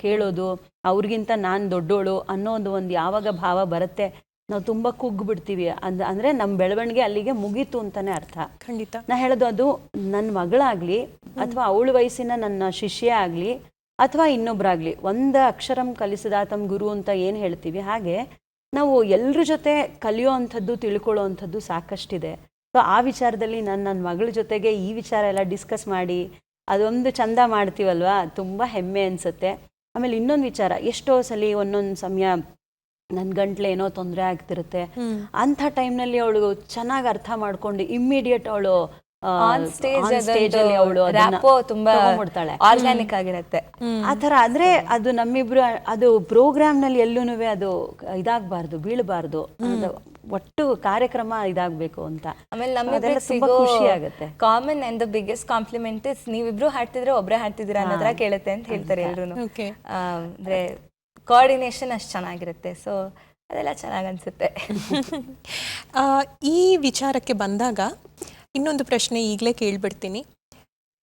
ಕೇಳೋದು, ಅವ್ರಿಗಿಂತ ನಾನು ದೊಡ್ಡೋಳು ಅನ್ನೋ ಒಂದು ಯಾವಾಗ ಭಾವ ಬರುತ್ತೆ, ನಾವು ತುಂಬ ಕುಗ್ಗಿಬಿಡ್ತೀವಿ. ಅಂದರೆ ನಮ್ಮ ಬೆಳವಣಿಗೆ ಅಲ್ಲಿಗೆ ಮುಗೀತು ಅಂತಲೇ ಅರ್ಥ. ಖಂಡಿತ ನಾ ಹೇಳೋದು, ಅದು ನನ್ನ ಮಗಳಾಗಲಿ ಅಥವಾ ಅವಳ ವಯಸ್ಸಿನ ನನ್ನ ಶಿಷ್ಯ ಆಗಲಿ ಅಥವಾ ಇನ್ನೊಬ್ಬರಾಗಲಿ, ಒಂದು ಅಕ್ಷರಂ ಕಲಿಸಿದ ತಮ್ಮ ಗುರು ಅಂತ ಏನು ಹೇಳ್ತೀವಿ, ಹಾಗೆ ನಾವು ಎಲ್ಲರ ಜೊತೆ ಕಲಿಯೋ ಅಂಥದ್ದು, ತಿಳ್ಕೊಳ್ಳೋ ಅಂಥದ್ದು ಸಾಕಷ್ಟಿದೆ. ಸೊ ಆ ವಿಚಾರದಲ್ಲಿ ನನ್ನ ಮಗಳ ಜೊತೆಗೆ ಈ ವಿಚಾರ ಎಲ್ಲ ಡಿಸ್ಕಸ್ ಮಾಡಿ ಅದೊಂದು ಚಂದ ಮಾಡ್ತೀವಲ್ವ, ತುಂಬ ಹೆಮ್ಮೆ ಅನಿಸುತ್ತೆ. ಆಮೇಲೆ ಇನ್ನೊಂದು ವಿಚಾರ, ಎಷ್ಟೋ ಸಲ ಒಂದೊಂದು ಸಮಯ ನನ್ನ ಗಂಟ್ಲು ಏನೋ ತೊಂದರೆ ಆಗ್ತಿರುತ್ತೆ. ಅಂಥ ಟೈಮ್ನಲ್ಲಿ ಅವಳು ಚೆನ್ನಾಗಿ ಅರ್ಥ ಮಾಡ್ಕೊಂಡು ಇಮ್ಮಿಡಿಯೇಟ್ ಅವಳು ಆನ್ ಸ್ಟೇಜ್ ಅಲ್ಲಿ ಅವಳು ತುಂಬಾ ಆರ್ಗ್ಯಾನಿಕ್ ಆಗಿರುತ್ತೆ. ಆ ಥರ ಅಂದರೆ ಅದು ನಮ್ಮಿಬ್ರು ಅದು ಪ್ರೋಗ್ರಾಮ್ನಲ್ಲಿ ಎಲ್ಲೂ ಅದು ಇದಾಗಬಾರ್ದು, ಬೀಳಬಾರ್ದು, ಒಟ್ಟು ಕಾರ್ಯಕ್ರಮ ಇದಾಗಬೇಕು ಅಂತ. ಆಮೇಲೆ ನಮಗೆ ತುಂಬಾ ಖುಷಿ ಆಗುತ್ತೆ. Common and the biggest compliment is ನೀವಿಬ್ರು ಹಾಡ್ತಿದ್ರೆ ಒಬ್ಬರೇ ಹಾಡ್ತಿದ್ದೀರಾ ಅನ್ನೋದ್ರ ಕೇಳುತ್ತೆ ಅಂತ ಹೇಳ್ತಾರೆ ಎಲ್ರು. ಅಂದ್ರೆ ಕೋಆರ್ಡಿನೇಷನ್ ಅಷ್ಟು ಚೆನ್ನಾಗಿರುತ್ತೆ. ಸೊ ಅದೆಲ್ಲ ಚೆನ್ನಾಗಿ ಅನ್ಸುತ್ತೆ. ಈ ವಿಚಾರಕ್ಕೆ ಬಂದಾಗ ಇನ್ನೊಂದು ಪ್ರಶ್ನೆ ಈಗಲೇ ಕೇಳ್ಬಿಡ್ತೀನಿ.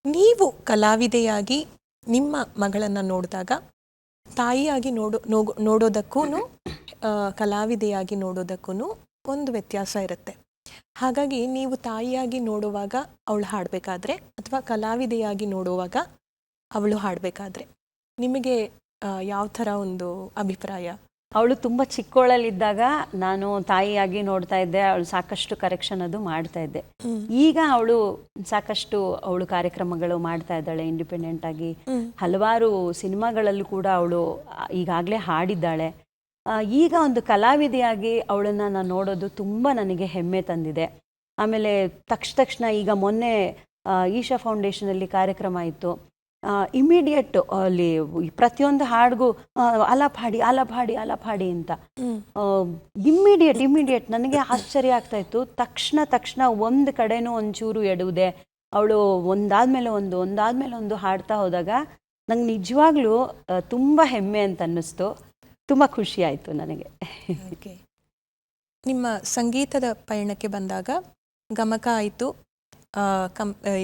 ನೀವು ಕಲಾವಿದೆಯಾಗಿ ನಿಮ್ಮ ಮಗಳನ್ನು ನೋಡಿದಾಗ ತಾಯಿಯಾಗಿ ನೋಡೋದಕ್ಕೂ ಕಲಾವಿದೆಯಾಗಿ ನೋಡೋದಕ್ಕೂ ಒಂದು ವ್ಯತ್ಯಾಸ ಇರುತ್ತೆ. ಹಾಗಾಗಿ ನೀವು ತಾಯಿಯಾಗಿ ನೋಡುವಾಗ ಅವಳು ಹಾಡಬೇಕಾದ್ರೆ ಅಥವಾ ಕಲಾವಿದೆಯಾಗಿ ನೋಡುವಾಗ ಅವಳು ಹಾಡಬೇಕಾದ್ರೆ ನಿಮಗೆ ಯಾವ ಥರ ಒಂದು ಅಭಿಪ್ರಾಯ? ಅವಳು ತುಂಬ ಚಿಕ್ಕವಳಲ್ಲಿದ್ದಾಗ ನಾನು ತಾಯಿಯಾಗಿ ನೋಡ್ತಾ ಇದ್ದೆ, ಅವಳು ಸಾಕಷ್ಟು ಕರೆಕ್ಷನ್ ಅದು ಮಾಡ್ತಾ ಇದ್ದೆ. ಈಗ ಅವಳು ಸಾಕಷ್ಟು ಕಾರ್ಯಕ್ರಮಗಳು ಮಾಡ್ತಾ ಇದ್ದಾಳೆ ಇಂಡಿಪೆಂಡೆಂಟ್ ಆಗಿ. ಹಲವಾರು ಸಿನಿಮಾಗಳಲ್ಲೂ ಕೂಡ ಅವಳು ಈಗಾಗಲೇ ಹಾಡಿದ್ದಾಳೆ. ಈಗ ಒಂದು ಕಲಾವಿದೆಯಾಗಿ ಅವಳನ್ನು ನಾನು ನೋಡೋದು ತುಂಬ ನನಗೆ ಹೆಮ್ಮೆ ತಂದಿದೆ. ಆಮೇಲೆ ತಕ್ಷಣ ಈಗ ಮೊನ್ನೆ ಈಶಾ ಫೌಂಡೇಶನಲ್ಲಿ ಕಾರ್ಯಕ್ರಮ ಇತ್ತು. ಇಮಿಡಿಯೇಟ್ ಅಲ್ಲಿ ಪ್ರತಿಯೊಂದು ಹಾಡಿಗೂ ಆಲಾಪ್ ಹಾಡಿ ಅಂತ ಇಮಿಡಿಯೇಟ್ ನನಗೆ ಆಶ್ಚರ್ಯ ಆಗ್ತಾ ಇತ್ತು. ತಕ್ಷಣ ಒಂದು ಕಡೆನೂ ಒಂಚೂರು ಎಡುವುದೆ, ಅವಳು ಒಂದಾದ್ಮೇಲೆ ಒಂದು ಹಾಡ್ತಾ ಹೋದಾಗ ನಂಗೆ ನಿಜವಾಗ್ಲೂ ತುಂಬ ಹೆಮ್ಮೆ ಅಂತ ಅನ್ನಿಸ್ತು. ತುಂಬ ಖುಷಿ ಆಯಿತು ನನಗೆ. ನಿಮ್ಮ ಸಂಗೀತದ ಪಯಣಕ್ಕೆ ಬಂದಾಗ ಗಮಕ ಆಯಿತು,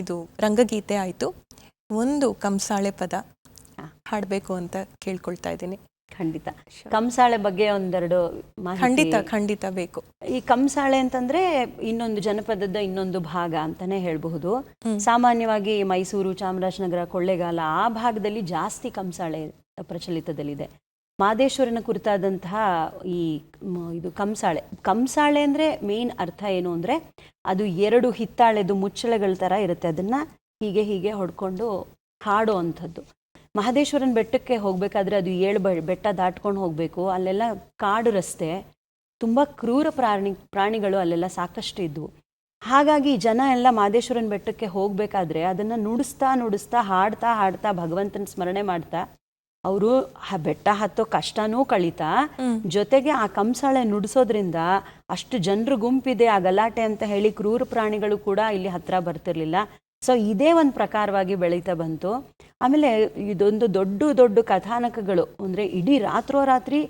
ಇದು ರಂಗಗೀತೆ ಆಯಿತು, ಒಂದು ಕಂಸಾಳೆ ಪದ ಹಾಡಬೇಕು ಅಂತ ಕೇಳ್ಕೊಳ್ತಾ ಇದ್ದೀನಿ. ಖಂಡಿತ ಕಂಸಾಳೆ ಬಗ್ಗೆ ಒಂದೆರಡು ಖಂಡಿತ ಬೇಕು. ಈ ಕಂಸಾಳೆ ಅಂತಂದ್ರೆ ಇನ್ನೊಂದು ಜನಪದದ ಇನ್ನೊಂದು ಭಾಗ ಅಂತಾನೆ ಹೇಳಬಹುದು. ಸಾಮಾನ್ಯವಾಗಿ ಮೈಸೂರು, ಚಾಮರಾಜನಗರ, ಕೊಳ್ಳೇಗಾಲ ಆ ಭಾಗದಲ್ಲಿ ಜಾಸ್ತಿ ಕಂಸಾಳೆ ಪ್ರಚಲಿತದಲ್ಲಿದೆ. ಮಾದೇಶ್ವರನ ಕುರಿತಾದಂತಹ ಇದು ಕಂಸಾಳೆ ಅಂದರೆ ಮೇನ್ ಅರ್ಥ ಏನು ಅಂದರೆ ಅದು ಎರಡು ಹಿತ್ತಾಳೆದು ಮುಚ್ಚಳೆಗಳ ಥರ ಇರುತ್ತೆ. ಅದನ್ನು ಹೀಗೆ ಹೊಡ್ಕೊಂಡು ಹಾಡೋ ಅಂಥದ್ದು. ಮಹದೇಶ್ವರನ ಬೆಟ್ಟಕ್ಕೆ ಹೋಗಬೇಕಾದ್ರೆ ಅದು 7 ಬೆಟ್ಟ ದಾಟ್ಕೊಂಡು ಹೋಗಬೇಕು. ಅಲ್ಲೆಲ್ಲ ಕಾಡು ರಸ್ತೆ, ತುಂಬ ಕ್ರೂರ ಪ್ರಾಣಿಗಳು ಅಲ್ಲೆಲ್ಲ ಸಾಕಷ್ಟು ಇದ್ವು. ಹಾಗಾಗಿ ಜನ ಎಲ್ಲ ಮಹದೇಶ್ವರನ ಬೆಟ್ಟಕ್ಕೆ ಹೋಗಬೇಕಾದ್ರೆ ಅದನ್ನು ನುಡಿಸ್ತಾ ಹಾಡ್ತಾ ಭಗವಂತನ ಸ್ಮರಣೆ ಮಾಡ್ತಾ ಅವರು ಬೆಟ್ಟ ಹತ್ತೋ ಕಷ್ಟನೂ ಕಳೀತಾ, ಜೊತೆಗೆ ಆ ಕಂಸಾಳೆ ನುಡಿಸೋದ್ರಿಂದ ಅಷ್ಟು ಜನರು ಗುಂಪಿದೆ, ಆ ಗಲಾಟೆ ಅಂತ ಹೇಳಿ ಕ್ರೂರ ಪ್ರಾಣಿಗಳು ಕೂಡ ಇಲ್ಲಿ ಹತ್ರ ಬರ್ತಿರ್ಲಿಲ್ಲ. ಸೊ ಇದೇ ಒಂದು ಪ್ರಕಾರವಾಗಿ ಬೆಳೀತಾ ಬಂತು. ಆಮೇಲೆ ಇದೊಂದು ದೊಡ್ಡ ಕಥಾನಕಗಳು, ಅಂದರೆ ಇಡೀ ರಾತ್ರೋರಾತ್ರಿ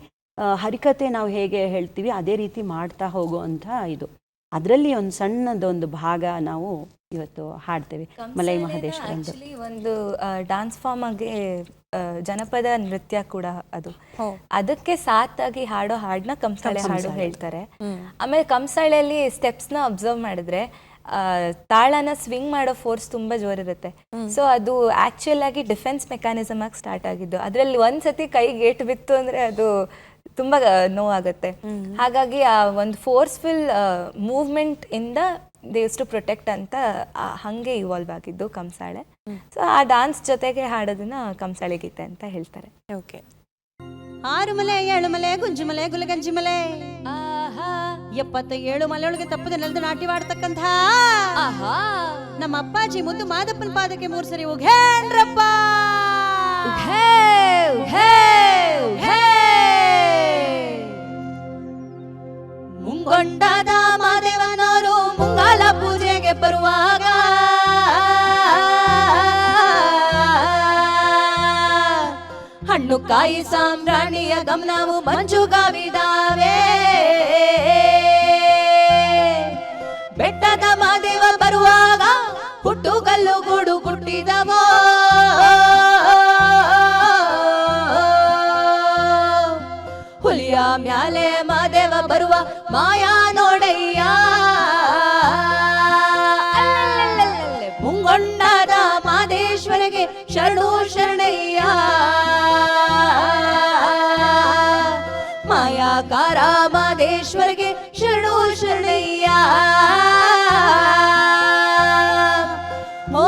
ಹರಿಕತೆ ನಾವು ಹೇಗೆ ಹೇಳ್ತೀವಿ ಅದೇ ರೀತಿ ಮಾಡ್ತಾ ಹೋಗುವಂಥ ಇದು. ಅದರಲ್ಲಿ ಒಂದು ಸಣ್ಣದೊಂದು ಭಾಗ ನಾವು ಇವತ್ತು ಹಾಡ್ತೇವೆ. ಮಲೈ ಮಹದೇಶ್ವರ ಒಂದು ಡಾನ್ಸ್ ಫಾರ್ಮ್ ಆಗಿ ಜನಪದ ನೃತ್ಯ ಕೂಡ ಅದು. ಅದಕ್ಕೆ ಸಾತಾಗಿ ಹಾಡೋ ಹಾಡನ್ನ ಕಂಸಾಳೆ ಹಾಡು ಹೇಳ್ತಾರೆ. ಆಮೇಲೆ ಕಂಸಾಳೆಯಲ್ಲಿ ಸ್ಟೆಪ್ಸ್ನ ಅಬ್ಸರ್ವ್ ಮಾಡಿದ್ರೆ ತಾಳನ ಸ್ವಿಂಗ್ ಮಾಡೋ ಫೋರ್ಸ್ ತುಂಬಾ ಜೋರಿರುತ್ತೆ. ಸೊ ಅದು ಆಕ್ಚುಯಲ್ ಆಗಿ ಡಿಫೆನ್ಸ್ ಮೆಕ್ಯಾನಿಸಮ್ ಆಗಿ ಸ್ಟಾರ್ಟ್ ಆಗಿದ್ದು. ಅದರಲ್ಲಿ ಒಂದ್ಸತಿ ಕೈಗೆ ಏಟು ಬಿತ್ತು ಅಂದ್ರೆ ಅದು ತುಂಬಾ ನೋವಾಗುತ್ತೆ. ಹಾಗಾಗಿ ಆ ಒಂದು ಫೋರ್ಸ್ಫುಲ್ ಮೂವ್ಮೆಂಟ್ ಇಂದ ದೇ ಯೂಸ್ ಟು ಪ್ರೊಟೆಕ್ಟ್ ಅಂತ ಹಂಗೆ ಇವಾಲ್ವ್ ಆಗಿದ್ದು ಕಂಸಾಳೆ. ಸೊ ಆ ಡಾನ್ಸ್ ಜೊತೆಗೆ ಹಾಡೋದನ್ನ ಕಂಸಾಳೆ ಗೀತೆ ಅಂತ ಹೇಳ್ತಾರೆ. ಓಕೆ. 6 ಮಲೆ 7 ಮಲೆ ಗುಂಜಿಮಲೆ ಗುಲಗಂಜಿ ಮಲೆ 77 ಮಲೆ ಒಳಗೆ ತಪ್ಪದೆ ನೆಲದ ನಾಟ್ಯವಾಡ್ತಕ್ಕಂಥ ನಮ್ಮ ಅಪ್ಪಾಜಿ ಮುದ್ದು ಮಾದಪ್ಪನ ಪಾದಕ್ಕೆ 3 ಸರಿ ಉಘೇನ್ರಪ್ಪ. ಮುಂಗೊಂಡಾದ ಮಾದೇವನವರು ಮುಂಗಾಲ ಪೂಜೆಗೆ ಬರುವಾಗ ಹಣ್ಣು ಕಾಯಿ ಸಾಂಬ್ರಾಣಿಯ ಗಮನವು ಮಂಜುಗಾವಿದಾವೆ. ಬೆಟ್ಟದ ಮಾದೇವ ಬರುವಾಗ ಹುಟ್ಟುಗಲ್ಲು ಗೂಡು ಗುಟ್ಟಿದವೋ. ಹುಲಿಯ ಮ್ಯಾಲೆ ಮಾದೇವ ಬರುವ ಮಾಯಾ ನೋಡಯ್ಯ. ಮುಂಗೊಂಡಾದ ಮಾದೇಶ್ವರಿಗೆ ಶರಣು ಶರಣಯ್ಯ. ಮಾಯಾಕಾರ ಮಾದೇಶ್ವರಿಗೆ ಶರಣು ಶರಣಯ್ಯ. ಓ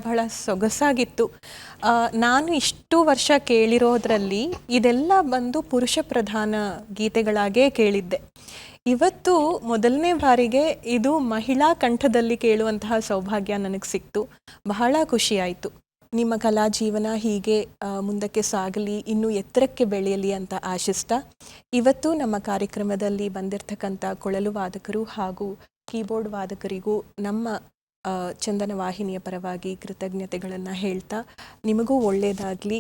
ಬಹಳ ಸೊಗಸಾಗಿತ್ತು. ನಾನು ಇಷ್ಟು ವರ್ಷ ಕೇಳಿರೋದ್ರಲ್ಲಿ ಇದೆಲ್ಲ ಬಂದು ಪುರುಷ ಪ್ರಧಾನ ಗೀತೆಗಳಾಗೇ ಕೇಳಿದ್ದೆ. ಇವತ್ತು ಮೊದಲನೇ ಬಾರಿಗೆ ಇದು ಮಹಿಳಾ ಕಂಠದಲ್ಲಿ ಕೇಳುವಂತಹ ಸೌಭಾಗ್ಯ ನನಗೆ ಸಿಕ್ತು. ಬಹಳ ಖುಷಿಯಾಯಿತು. ನಿಮ್ಮ ಕಲಾ ಜೀವನ ಹೀಗೆ ಮುಂದಕ್ಕೆ ಸಾಗಲಿ, ಇನ್ನೂ ಎತ್ತರಕ್ಕೆ ಬೆಳೆಯಲಿ ಅಂತ ಆಶಿಸ್ತಾ, ಇವತ್ತು ನಮ್ಮ ಕಾರ್ಯಕ್ರಮದಲ್ಲಿ ಬಂದಿರತಕ್ಕಂಥ ಕೊಳಲು ವಾದಕರು ಹಾಗೂ ಕೀಬೋರ್ಡ್ ವಾದಕರಿಗೂ ನಮ್ಮ ಚಂದನ ವಾಹಿನಿಯ ಪರವಾಗಿ ಕೃತಜ್ಞತೆಗಳನ್ನು ಹೇಳ್ತಾ, ನಿಮಗೂ ಒಳ್ಳೆಯದಾಗಲಿ,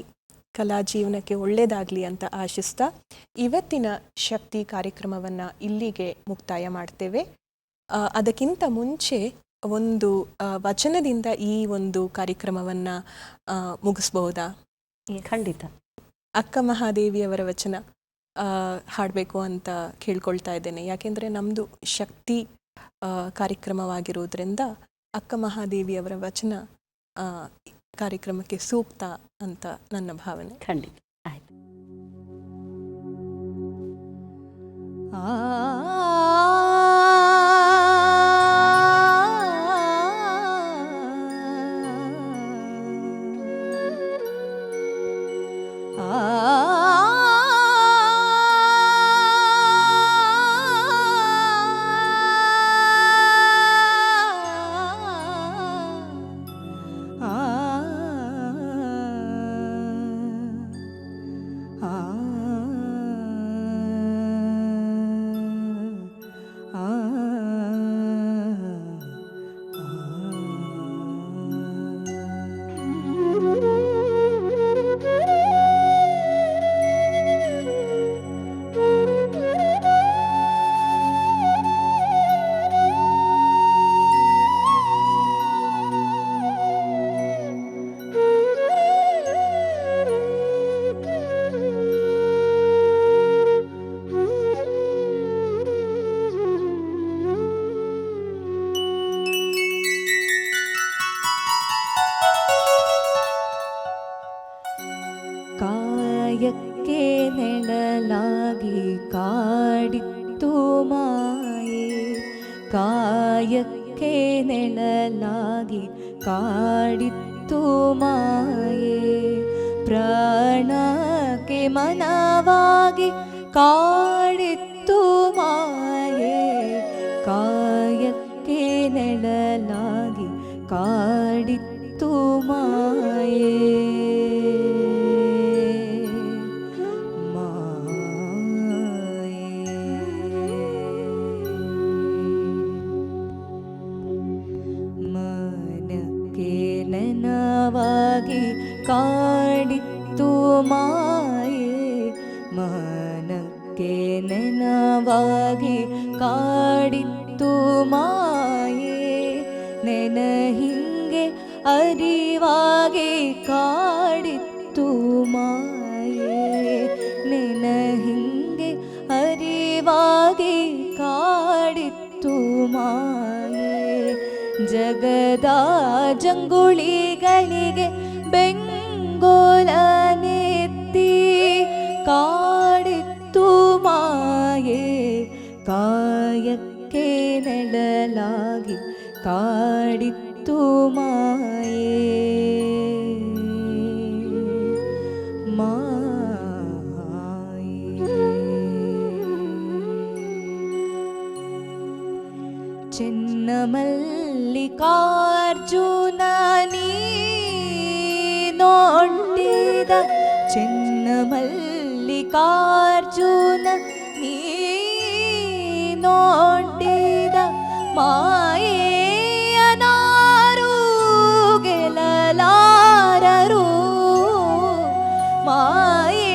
ಕಲಾ ಜೀವನಕ್ಕೆ ಒಳ್ಳೆಯದಾಗಲಿ ಅಂತ ಆಶಿಸ್ತಾ ಇವತ್ತಿನ ಶಕ್ತಿ ಕಾರ್ಯಕ್ರಮವನ್ನು ಇಲ್ಲಿಗೆ ಮುಕ್ತಾಯ ಮಾಡ್ತೇವೆ. ಅದಕ್ಕಿಂತ ಮುಂಚೆ ಒಂದು ವಚನದಿಂದ ಈ ಒಂದು ಕಾರ್ಯಕ್ರಮವನ್ನು ಮುಗಿಸ್ಬಹುದಾ? ಖಂಡಿತ. ಅಕ್ಕ ಮಹಾದೇವಿಯವರ ವಚನ ಹಾಡಬೇಕು ಅಂತ ಕೇಳ್ಕೊಳ್ತಾ ಇದ್ದೇನೆ. ಯಾಕೆಂದರೆ ನಮ್ಮದು ಶಕ್ತಿ ಕಾರ್ಯಕ್ರಮವಾಗಿರೋದ್ರಿಂದ ಅಕ್ಕ ಮಹಾದೇವಿಯವರ ವಚನ ಕಾರ್ಯಕ್ರಮಕ್ಕೆ ಸೂಕ್ತ ಅಂತ ನನ್ನ ಭಾವನೆ. ಖಂಡಿತ. ಆಯ್ತು. ಕಾಯಕ್ಕೆ ನೆಳಲಾಗಿ ಕಾಡಿತ್ತು ಮಾಯೆ, ಕಾಯಕ್ಕೆ ನೆಳಲಾಗಿ ಕಾಡಿತ್ತು ಮಾಯೆ, ಪ್ರಾಣಕ್ಕೆ ಮನವಾಗಿ ಕಾಡಿತ್ತು ಮಾಯೆ, ಕಾಯಕ್ಕೆ ನೆಳಲಾಗಿ ಕಾಡಿತ್ತು ಮಾಯೆ. ಮನಕ್ಕೆ ನೆನವಾಗಿ ಕಾಡಿತ್ತು ಮಾಯೆ, ಮನಕ್ಕೆ ನೆನವಾಗಿ ಕಾಡಿತ್ತು ಮಾಯೆ, ನೆನ ಹಿಂಗೆ ಅರಿವಾಗಿ ಕಾಡಿತ್ತು ಮಾಯೆ, ನೆನ ಹಿಂಗೆ ಅರಿವಾಗಿ ಕಾಡಿತ್ತು ಮಾಯೆ, ಜಗದ ಜಂಗುಳಿಗಳಿಗೆ ಬೆಂಗೋಲನೆತ್ತಿ ಕಾಡಿತ್ತು ಮಾಯೆ, ಕಾಯಕ್ಕೆ ನೆಳಲಾಗಿ ಕಾಡಿತ್ತು ಮಾಯೆ. ಚೆನ್ನಮಲ್ಲಿಕಾರ್ಜುನ ನೀ ನೋಡಿದ, ಚೆನ್ನಮಲ್ಲಿಕಾರ್ಜುನ ನೀ ನೋಡಿದ ಮಾಯೆಯನಾರು ಗೆಲ್ಲಲಾರರು, ಮಾಯೆಯನಾರು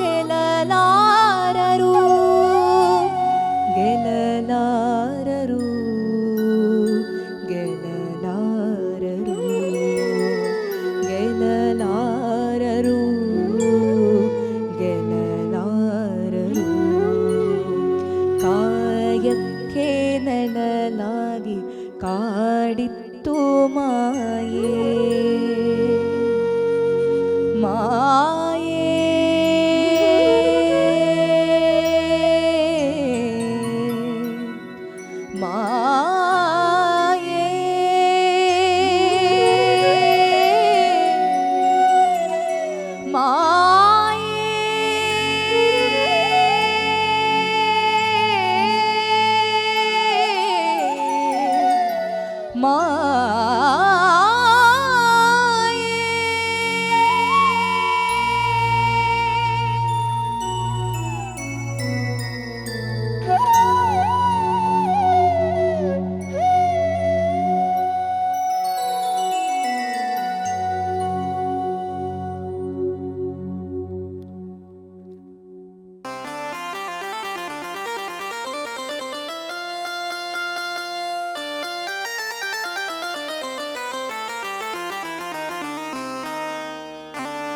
ಗೆಲ್ಲಲಾರರು, ಗೆಲ್ಲಲಾರರು, ಗೆಲ್ಲಲಾರರು, ಗೆಲ್ಲಲಾರರು, ಗೆಲ್ಲಲಾರರು, ಕಾಯಕ್ಕೆ ನೆಳಲಾಗಿ ಕಾಡಿತ್ತು ಮಾಯೆ,